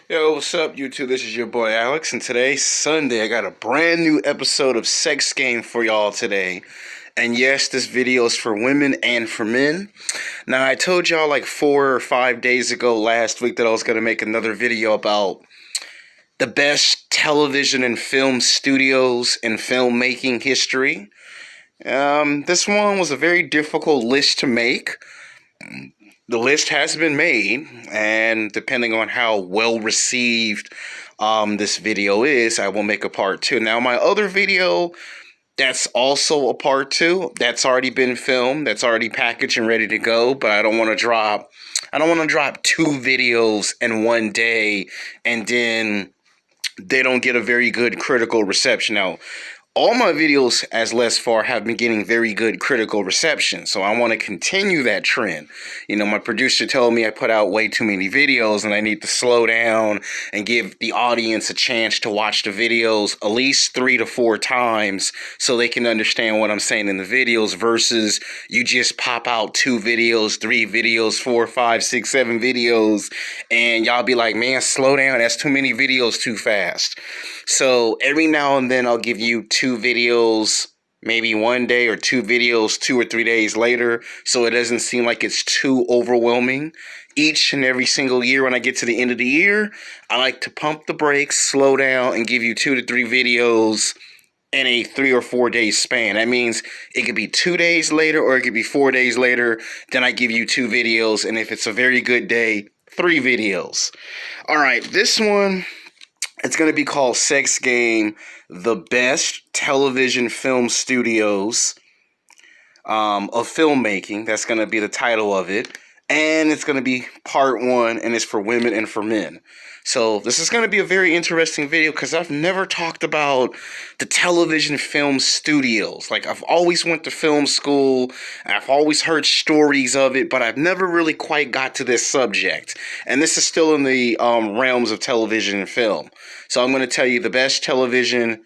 Yo, what's up, YouTube? This is your boy Alex, and today, Sunday, I got a brand new episode of Sex Game for y'all today. And yes, this video is for women and for men. Now, I told y'all like 4 or 5 days ago last week that I was going to make another video about the best television and film studios in filmmaking history. This one was a very difficult list to make. The list has been made, and depending on how well received this video is, I will make a part two. Now, my other video, that's also a part two. That's already been filmed. That's already packaged and ready to go. But I don't want to drop. I don't want to drop two videos in one day, and then they don't get a very good critical reception. Now, all my videos as thus far have been getting very good critical reception, so I want to continue that trend. You know, my producer told me I put out way too many videos and I need to slow down and give the audience a chance to watch the videos at least 3 to 4 times so they can understand what I'm saying in the videos versus you just pop out 2 videos, 3 videos, 4, 5, 6, 7 videos and y'all be like, man, slow down, that's too many videos too fast. So every now and then I'll give you 2 videos, maybe one day, or 2 videos 2 or 3 days later, so it doesn't seem like it's too overwhelming. Each and every single year when I get to the end of the year, I like to pump the brakes, slow down, and give you 2 to 3 videos in a 3 or 4 day span. That means it could be 2 days later or it could be 4 days later. Then I give you 2 videos, and if it's a very good day, 3 videos. All right, this one, it's going to be called Sex Game, the best television film studios of filmmaking. That's going to be the title of it. And it's going to be part 1, and it's for women and for men. So this is going to be a very interesting video because I've never talked about the television film studios. Like, I've always went to film school, I've always heard stories of it, but I've never really quite got to this subject. And this is still in the realms of television and film. So I'm going to tell you the best television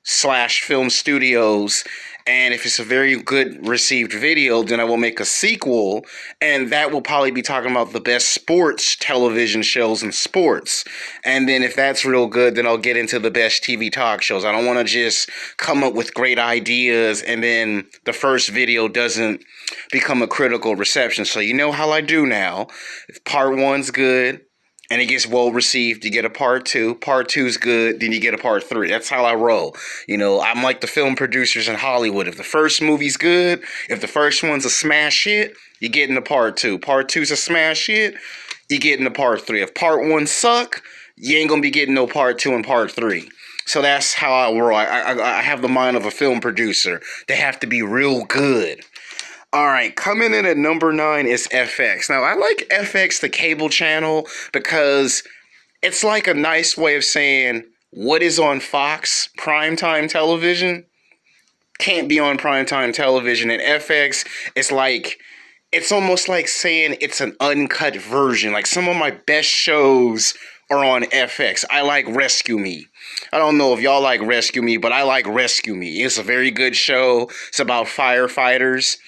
/ film studios, and if it's a very good received video, then I will make a sequel, and that will probably be talking about the best sports television shows in sports. And then if that's real good, then I'll get into the best TV talk shows. I don't want to just come up with great ideas and then the first video doesn't become a critical reception. So you know how I do now. If part 1's good and it gets well received, you get a part 2. Part 2's good, then you get a part 3. That's how I roll. You know, I'm like the film producers in Hollywood. If the first movie's good, if the first one's a smash hit, you get into part 2. Part 2's a smash hit, you get into part 3. If part 1 suck, you ain't gonna be getting no part 2 and part 3. So that's how I roll. I have the mind of a film producer. They have to be real good. All right, coming in at number 9 is FX. Now, I like FX, the cable channel, because it's like a nice way of saying what is on Fox, primetime television, can't be on primetime television. And FX, it's almost like saying it's an uncut version. Like, some of my best shows are on FX. I like Rescue Me. I don't know if y'all like Rescue Me, but I like Rescue Me. It's a very good show. It's about firefighters.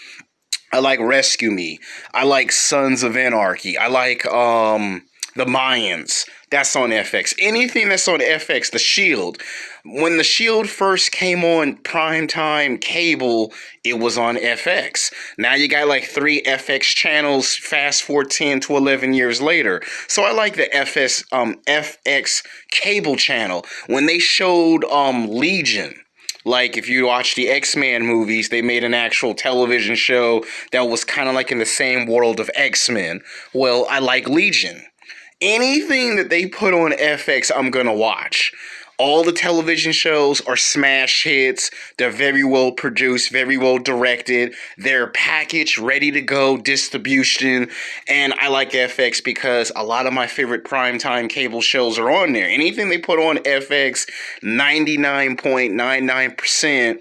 I like Rescue Me. I like Sons of Anarchy. I like The Mayans. That's on FX. Anything that's on FX, The Shield. When The Shield first came on primetime cable, it was on FX. Now you got like 3 FX channels, fast forward 10 to 11 years later. So I like the FX cable channel. When they showed Legion, like, if you watch the X-Men movies, they made an actual television show that was kind of like in the same world of X-Men. Well, I like Legion. Anything that they put on FX, I'm gonna watch. All the television shows are smash hits. They're very well produced, very well directed. They're packaged, ready to go, distribution. And I like FX because a lot of my favorite primetime cable shows are on there. Anything they put on FX, 99.99%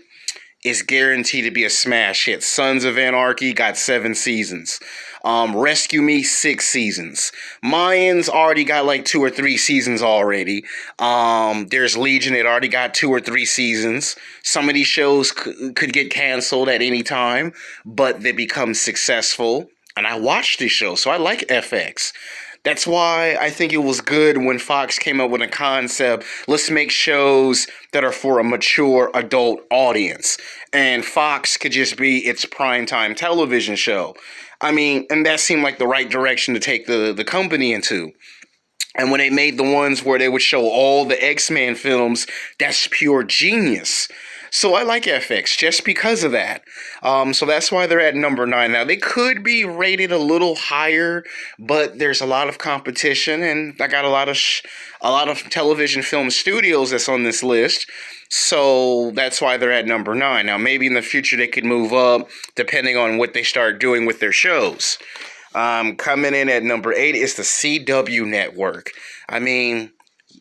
is guaranteed to be a smash hit. Sons of Anarchy got 7 seasons. Rescue Me, 6 seasons. Mayans already got like 2 or 3 seasons already. There's Legion, it already got 2 or 3 seasons. Some of these shows could get canceled at any time, but they become successful. And I watch these shows, so I like FX. That's why I think it was good when Fox came up with a concept. Let's make shows that are for a mature adult audience. And Fox could just be its primetime television show. I mean, and that seemed like the right direction to take the company into. And when they made the ones where they would show all the X-Men films, that's pure genius. So I like FX just because of that. So that's why they're at number 9. Now, they could be rated a little higher, but there's a lot of competition, and I got a lot of television film studios that's on this list. So that's why they're at number 9. Now, maybe in the future they could move up depending on what they start doing with their shows. Coming in at number 8 is the CW Network. I mean,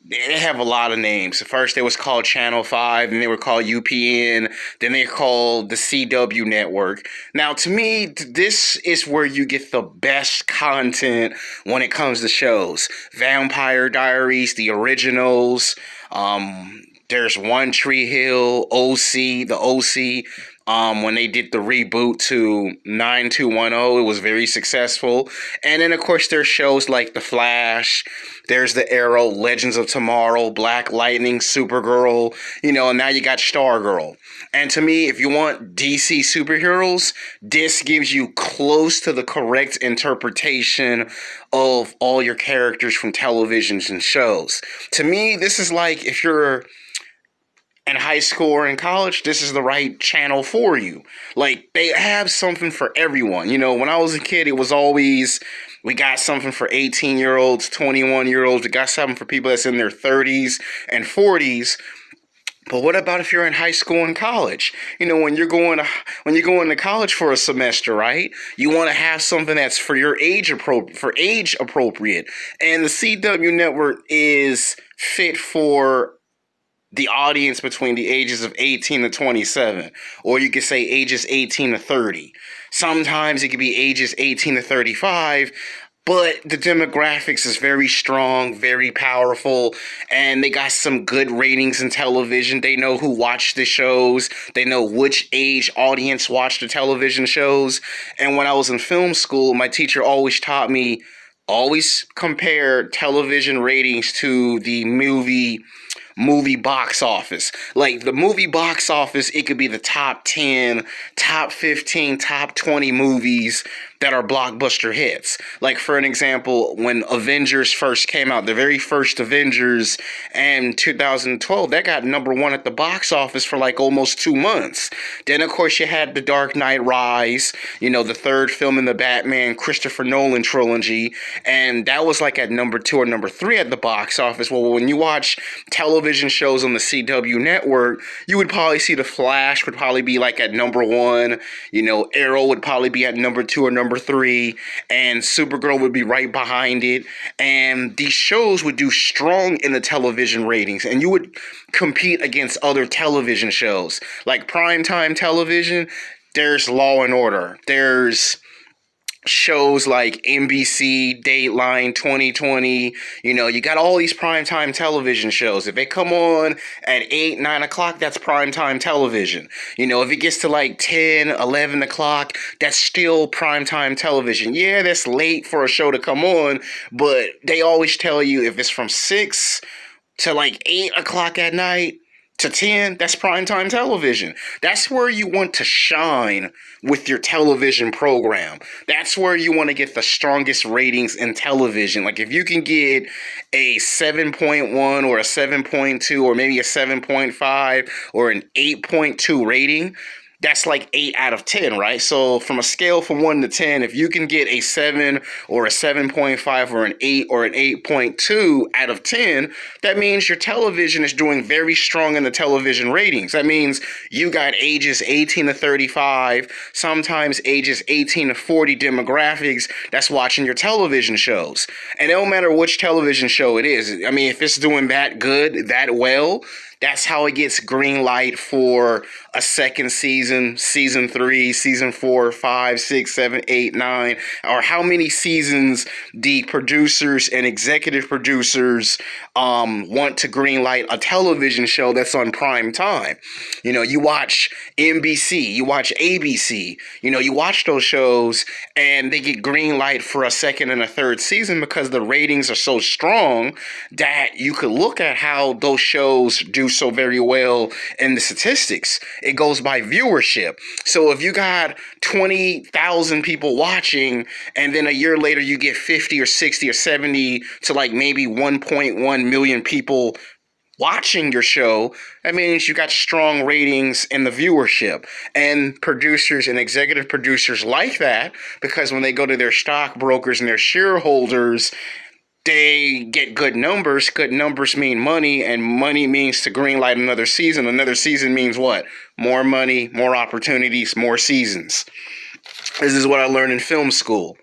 they have a lot of names. First, it was called Channel 5, and they were called UPN. Then they called the CW Network. Now, to me, this is where you get the best content when it comes to shows. Vampire Diaries, the originals. There's One Tree Hill, OC, the OC. When they did the reboot to 9210, it was very successful. And then, of course, there's shows like The Flash, there's The Arrow, Legends of Tomorrow, Black Lightning, Supergirl, and now you got Stargirl. And to me, if you want DC superheroes, this gives you close to the correct interpretation of all your characters from televisions and shows. To me, this is like if you're in high school or in college, this is the right channel for you. Like, they have something for everyone. When I was a kid, it was always, we got something for 18-year-olds, 21-year-olds. We got something for people that's in their 30s and 40s. But what about if you're in high school and college? When you're going to college for a semester, right? You want to have something that's for your age appropriate. And the CW network is fit for the audience between the ages of 18 to 27, or you could say ages 18 to 30. Sometimes it could be ages 18 to 35, but the demographics is very strong, very powerful, and they got some good ratings in television. They know who watched the shows. They know which age audience watched the television shows. And when I was in film school, my teacher always taught me, always compare television ratings to the movie box office. Like, the movie box office, it could be the top 10, top 15, top 20 movies that are blockbuster hits. Like, for an example, when Avengers first came out, the very first Avengers in 2012, that got number 1 at the box office for like almost 2 months. Then, of course, you had The Dark Knight Rise, the third film in the Batman Christopher Nolan trilogy, and that was like at number 2 or number 3 at the box office. Well, when you watch television shows on the CW network, you would probably see The Flash would probably be like at number 1, Arrow would probably be at number 2 or number 3, and Supergirl would be right behind it. And these shows would do strong in the television ratings, and you would compete against other television shows. Like primetime television, there's Law and Order, there's shows like NBC, Dateline, 2020, you got all these primetime television shows. If they come on at 8, 9 o'clock, that's primetime television. If it gets to like 10, 11 o'clock, that's still primetime television. Yeah, that's late for a show to come on, but they always tell you if it's from 6 to like 8 o'clock at night to 10, that's primetime television. That's where you want to shine with your television program. That's where you want to get the strongest ratings in television. Like, if you can get a 7.1 or a 7.2 or maybe a 7.5 or an 8.2 rating, that's like 8 out of 10, right? So from a scale from 1 to 10, if you can get a 7 or a 7.5 or an 8 or an 8.2 out of 10, that means your television is doing very strong in the television ratings. That means you got ages 18 to 35, sometimes ages 18 to 40 demographics that's watching your television shows. And it don't matter which television show it is. I mean, if it's doing that good, that well, That's how it gets green light for a second season, season 3, season 4, 5, 6, 7, 8, 9, or how many seasons the producers and executive producers want to green light a television show that's on prime time. You know, you watch NBC, you watch ABC, you know, you watch those shows and they get green light for a second and a third season because the ratings are so strong that you could look at how those shows do so very well in the statistics. It goes by viewership. So if you got 20,000 people watching and then a year later you get 50 or 60 or 70 to like maybe 1.1 million people watching your show, that means you got strong ratings in the viewership. And producers and executive producers like that because when they go to their stockbrokers and their shareholders, they get good numbers. Good numbers mean money, and money means to greenlight another season. Another season means what? More money, more opportunities, more seasons. This is what I learned in film school.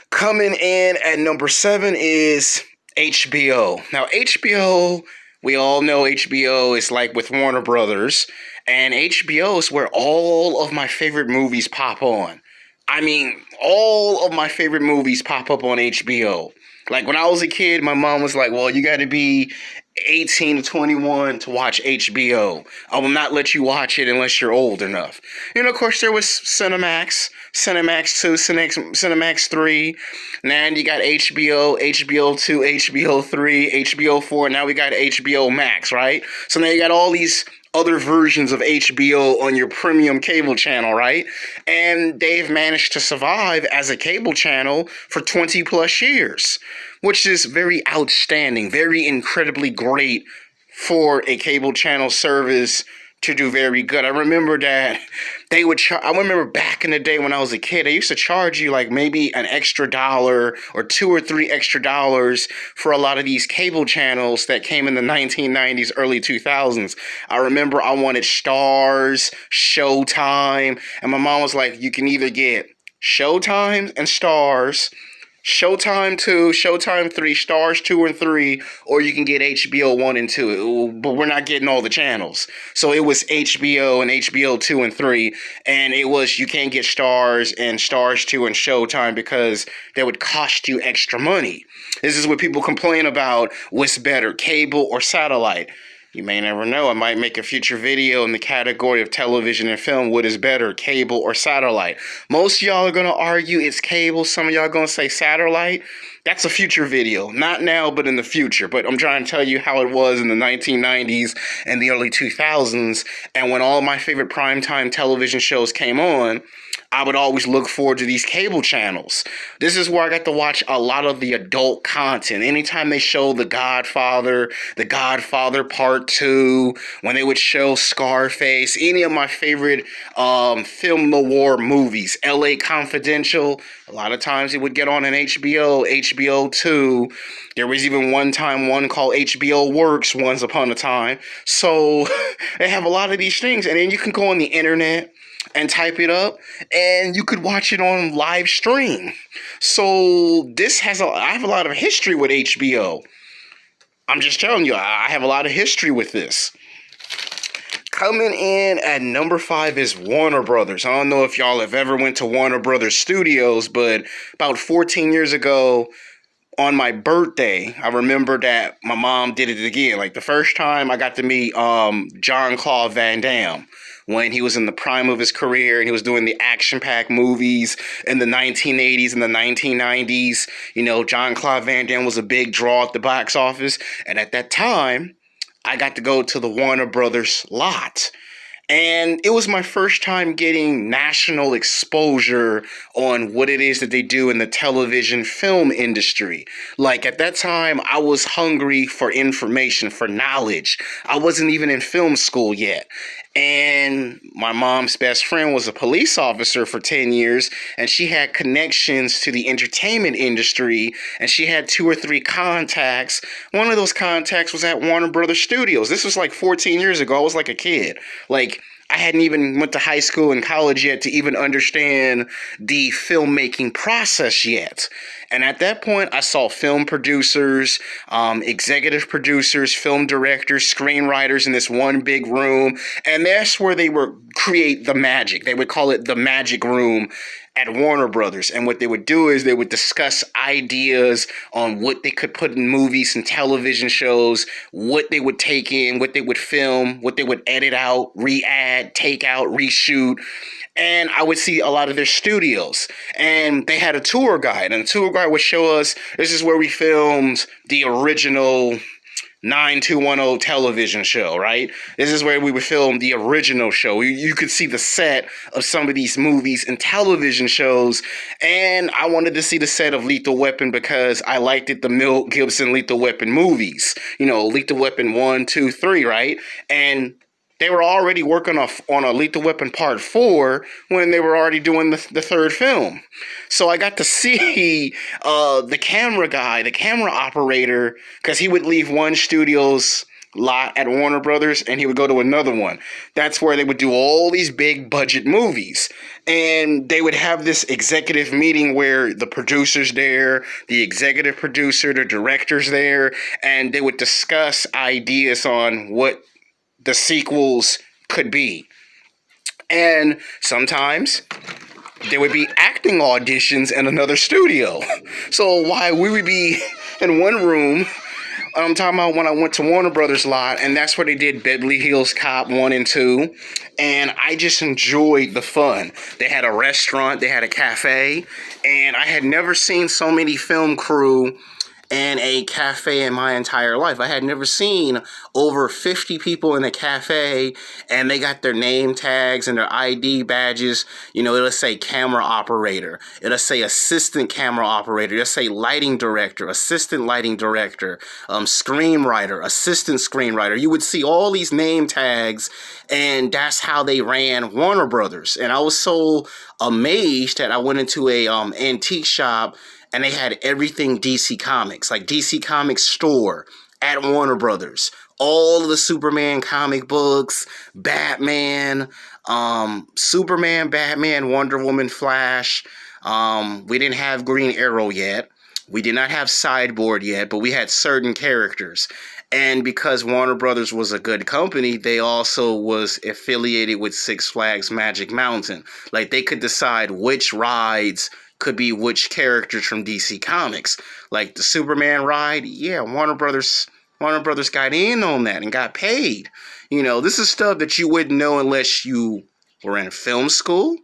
Coming in at number 7 is HBO. Now, HBO, we all know HBO is like with Warner Brothers, and HBO is where all of my favorite movies pop on. I mean, all of my favorite movies pop up on HBO. Like when I was a kid, my mom was like, well, you got to be 18 to 21 to watch HBO. I will not let you watch it unless you're old enough. You know, of course, there was Cinemax, Cinemax 2, Cinemax 3. Now you got HBO, HBO 2, HBO 3, HBO 4. Now we got HBO Max, right? So now you got all these other versions of HBO on your premium cable channel, right? And they've managed to survive as a cable channel for 20 plus years, which is very outstanding, very incredibly great for a cable channel service to do very good. I remember that they would I remember back in the day when I was a kid, they used to charge you like maybe an extra $1 or $2 or $3 extra for a lot of these cable channels that came in the 1990s, early 2000s. I remember I wanted Stars, Showtime, and my mom was like, you can either get Showtime and Stars, Showtime 2, Showtime 3, Stars 2 and 3, or you can get HBO 1 and 2. But we're not getting all the channels. So it was HBO and HBO 2 and 3. And it was, you can't get Stars and Stars 2 and Showtime because that would cost you extra money. This is what people complain about. What's better, cable or satellite? You may never know. I might make a future video in the category of television and film. What is better, cable or satellite? Most of y'all are going to argue it's cable. Some of y'all are going to say satellite. That's a future video. Not now, but in the future. But I'm trying to tell you how it was in the 1990s and the early 2000s. And when all my favorite primetime television shows came on, I would always look forward to these cable channels. This is where I got to watch a lot of the adult content. Anytime they show The Godfather Part 2, when they would show Scarface, any of my favorite film noir movies, LA Confidential, a lot of times it would get on HBO, HBO 2. There was even one called HBO Works once upon a time. So they have a lot of these things. And then you can go on the internet and type it up, and you could watch it on live stream. So I have a lot of history with HBO. I'm just telling you, I have a lot of history with this. Coming in at number 5 is Warner Brothers. I don't know if y'all have ever went to Warner Brothers Studios, but about 14 years ago, on my birthday, I remember that my mom did it again. Like the first time I got to meet Jean-Claude Van Damme when he was in the prime of his career and he was doing the action-packed movies in the 1980s and the 1990s. You know, Jean-Claude Van Damme was a big draw at the box office. And at that time, I got to go to the Warner Brothers lot. And it was my first time getting national exposure on what it is that they do in the television film industry. Like at that time, I was hungry for information, for knowledge. I wasn't even in film school yet. And my mom's best friend was a police officer for 10 years, and she had connections to the entertainment industry, and she had 2 or 3 contacts. One of those contacts was at Warner Brothers Studios. This was like 14 years ago. I was like a kid. Like, I hadn't even went to high school and college yet to even understand the filmmaking process yet. And at that point, I saw film producers, executive producers, film directors, screenwriters in this one big room. And that's where they would create the magic. They would call it the magic room at Warner Brothers. And what they would do is they would discuss ideas on what they could put in movies and television shows, what they would take in, what they would film, what they would edit out, re-add, take out, reshoot. And I would see a lot of their studios. And they had a tour guide. And the tour guide would show us, this is where we filmed the original 9210 television show, right? This is where we would film the original show. You could see the set of some of these movies and television shows, and I wanted to see the set of Lethal Weapon because I liked it, the Mel Gibson Lethal Weapon movies. You know, Lethal Weapon 1, 2, 3, right? And they were already working on a Lethal Weapon Part 4 when they were already doing the third film. So I got to see the camera guy, the camera operator, because he would leave one studio's lot at Warner Brothers and he would go to another one. That's where they would do all these big budget movies. And they would have this executive meeting where the producer's there, the executive producer, the director's there, and they would discuss ideas on what the sequels could be. And sometimes there would be acting auditions in another studio. So while we would be in one room, I'm talking about when I went to Warner Brothers lot, and that's where they did Beverly Hills Cop 1 and 2, and I just enjoyed the fun. They had a restaurant, they had a cafe, and I had never seen so many film crew and a cafe in my entire life. I had never seen over 50 people in a cafe, and they got their name tags and their ID badges. You know, it'll say camera operator. It'll say assistant camera operator. It'll say lighting director, assistant lighting director, screenwriter, assistant screenwriter. You would see all these name tags, and that's how they ran Warner Brothers. And I was so amazed that I went into a antique shop, and they had everything DC Comics, like DC Comics store at Warner Brothers. All of the Superman comic books, Batman, Superman, Batman, Wonder Woman, Flash. We didn't have Green Arrow yet. We did not have Sideboard yet, but we had certain characters. And because Warner Brothers was a good company, they also was affiliated with Six Flags Magic Mountain. Like, they could decide which rides could be which characters from DC Comics. Like the Superman ride, yeah, Warner Brothers got in on that and got paid. You know, this is stuff that you wouldn't know unless you were in film school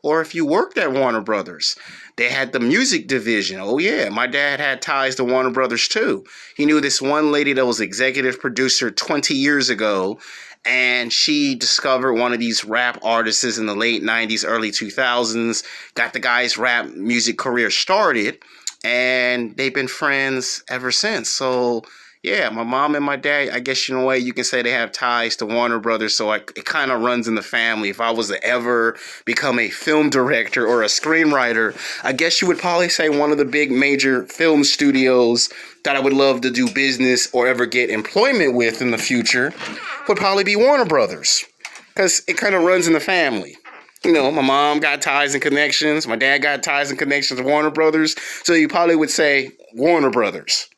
or if you worked at Warner Brothers. They had the music division. Oh yeah, my dad had ties to Warner Brothers too. He knew this one lady that was executive producer 20 years ago, and she discovered one of these rap artists in the late 90s, early 2000s, got the guy's rap music career started, and they've been friends ever since. So yeah, my mom and my dad, I guess in a way you can say they have ties to Warner Brothers, so it kind of runs in the family. If I was to ever become a film director or a screenwriter, I guess you would probably say one of the big major film studios that I would love to do business or ever get employment with in the future would probably be Warner Brothers, because it kind of runs in the family. You know, my mom got ties and connections, my dad got ties and connections to Warner Brothers, so you probably would say Warner Brothers.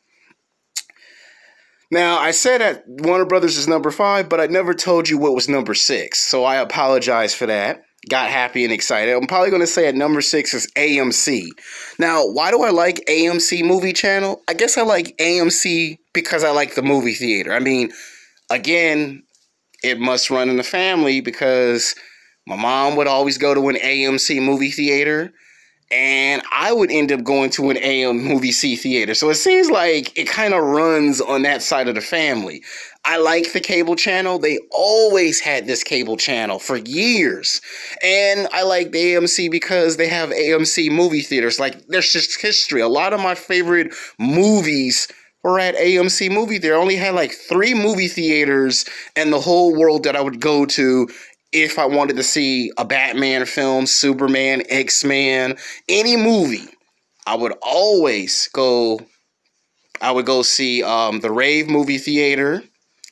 Now, I said that Warner Brothers is number 5, but I never told you what was number 6, so I apologize for that. Got happy and excited. I'm probably going to say at number 6 is AMC. Now, why do I like AMC Movie Channel? I guess I like AMC because I like the movie theater. I mean, again, it must run in the family because my mom would always go to an AMC movie theater, and I would end up going to an AM movie C theater. So it seems like it kind of runs on that side of the family. I like the cable channel. They always had this cable channel for years. And I like the AMC because they have AMC movie theaters. Like, there's just history. A lot of my favorite movies were at AMC movie theater. I only had like 3 movie theaters in the whole world that I would go to if I wanted to see a Batman film, Superman, X-Men, any movie. I would always go. I would go see the Rave movie theater,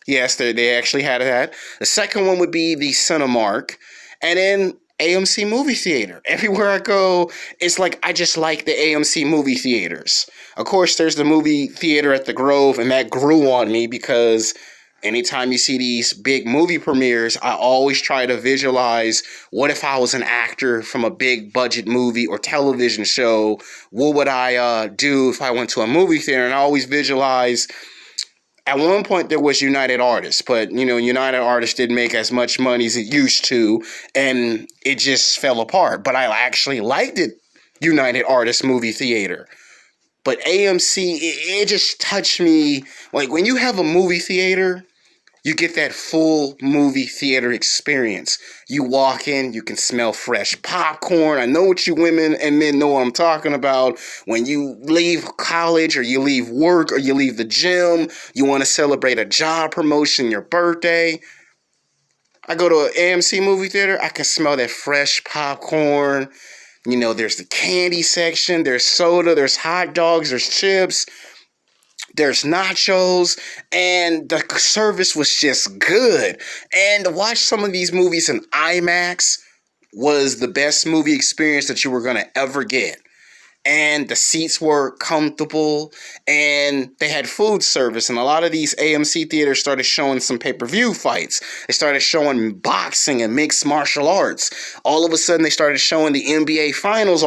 Yes, they actually had that. The second one would be the Cinemark, and then AMC movie theater. Everywhere I go, it's like I just like the AMC movie theaters. Of course, there's the movie theater at the Grove, and that grew on me because anytime you see these big movie premieres, I always try to visualize what if I was an actor from a big budget movie or television show? What would I do if I went to a movie theater? And I always visualize. At one point, there was United Artists, but United Artists didn't make as much money as it used to, and it just fell apart. But I actually liked it, United Artists movie theater. But AMC, it just touched me. Like when you have a movie theater, you get that full movie theater experience. You walk in, you can smell fresh popcorn. I know what you women and men know what I'm talking about. When you leave college or you leave work or you leave the gym, you want to celebrate a job promotion, your birthday. I go to an AMC movie theater, I can smell that fresh popcorn. There's the candy section, there's soda, there's hot dogs, there's chips. There's nachos, and the service was just good. And to watch some of these movies in IMAX was the best movie experience that you were going to ever get. And the seats were comfortable, and they had food service. And a lot of these AMC theaters started showing some pay-per-view fights. They started showing boxing and mixed martial arts. All of a sudden, they started showing the NBA Finals